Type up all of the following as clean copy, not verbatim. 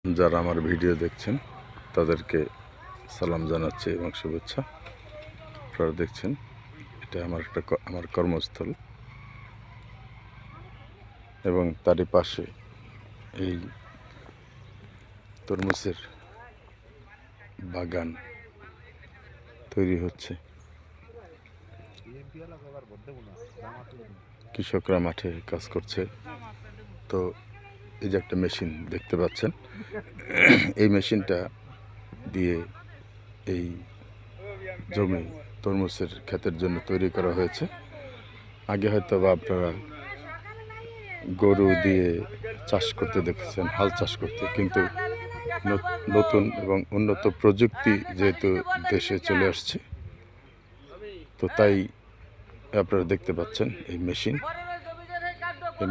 যারা আমার ভিডিও দেখছেন তাদেরকে সালাম জানাচ্ছি এবং শুভেচ্ছা। আপনারা দেখছেন এটা আমার কর্মস্থল এবং তারই পাশে এই তরমুজের বাগান তৈরি হচ্ছে। কৃষকরা মাঠে কাজ করছে। তো এই যে একটা মেশিন দেখতে পাচ্ছেন, এই মেশিনটা দিয়ে এই জমি তরমুজের ক্ষেতের জন্য তৈরি করা হয়েছে। আগে হয়তো বা আপনারা গরু দিয়ে চাষ করতে দেখেছেন, হাল চাষ করতে, কিন্তু নতুন এবং উন্নত প্রযুক্তি যেহেতু দেশে চলে আসছে, তো তাই আপনারা দেখতে পাচ্ছেন এই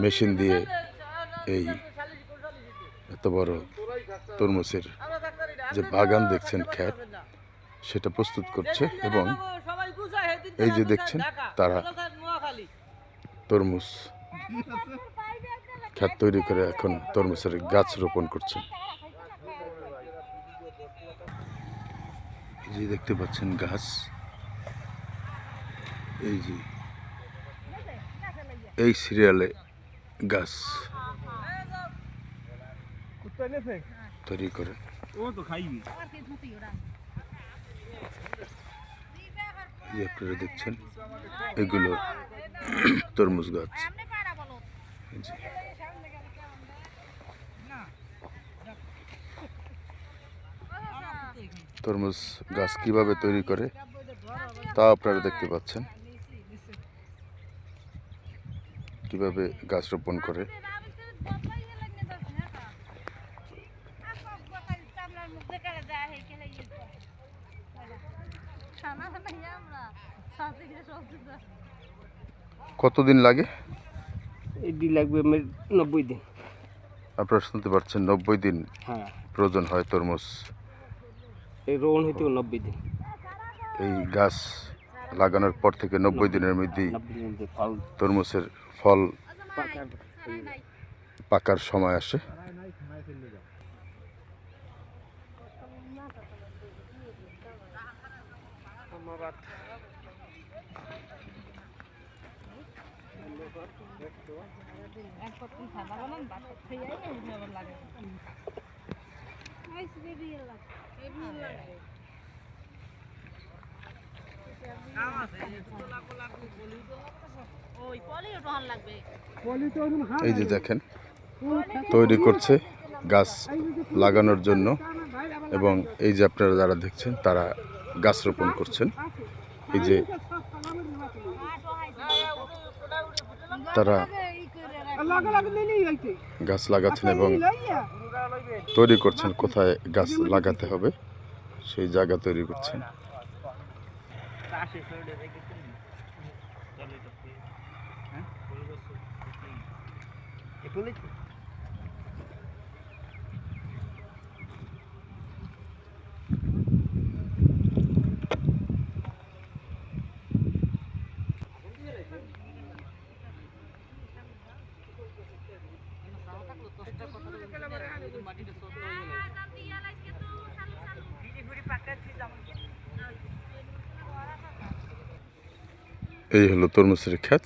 মেশিন দিয়ে এই এত বড় তরমুজের যে বাগান দেখছেন, ক্ষেত, সেটা প্রস্তুত করছে। এবং এই যে দেখছেন, তারা তরমুজ ক্ষেত তৈরি করে এখন তরমুজের গাছ রোপণ করছে। যে দেখতে পাচ্ছেন গাছ, এই যে এই সিরিয়ালে গাছ তৈরি করে। আপনারা দেখছেন এগুলো তরমুজ গাছ। তরমুজ গাছ কিভাবে তৈরি করে তা আপনারা দেখতে পাচ্ছেন, কিভাবে গাছ রোপণ করে। কতদিন লাগে? লাগবে 90 দিন। আপনারা শুনতে পাচ্ছেন 90 দিন প্রয়োজন হয় তরমুজ। এই রোপণ হইতে 90 দিন। এই গাছ লাগানোর পর থেকে 90 দিনের মধ্যেই তরমুজের ফল পাকার সময় আসে। এই যে দেখেন, তৈরি করছে গাছ লাগানোর জন্য। এবং এই যে আপনারা যারা দেখছেন, তারা গাছ রোপণ করছেন। এই যে তারা গাছ লাগাচ্ছেন এবং তৈরি করছেন কোথায় গাছ লাগাতে হবে, সেই জায়গা তৈরি করছেন। এই হলো তরমুজের ক্ষেত।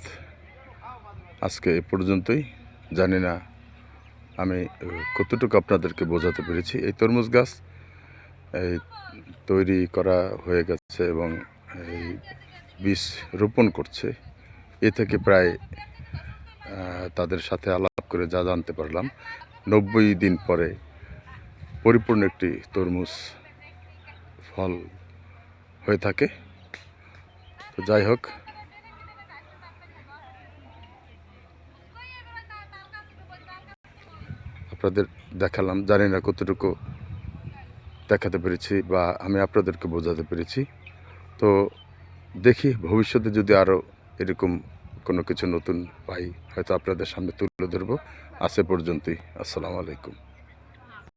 আজকে এ পর্যন্তই। জানি না আমি কতটুকু আপনাদেরকে বোঝাতে পেরেছি। এই তরমুজ গাছ এই তৈরি করা হয়ে গেছে এবং এই বীজ রোপণ করছে। এ থেকে প্রায় তাদের সাথে আলাপ করে যা জানতে পারলাম, 90 দিন পরে পরিপূর্ণ একটি তরমুজ ফল হয়ে থাকে। তো যাই হোক, আপনাদের দেখালাম। জানি না কতটুকু দেখাতে পেরেছি বা আমি আপনাদেরকে বোঝাতে পেরেছি। তো দেখি ভবিষ্যতে যদি আরও এরকম কোনো কিছু নতুন পাই, হয়তো আপনাদের সামনে তুলে ধরবো। আজ এ পর্যন্তই। আসসালামু আলাইকুম।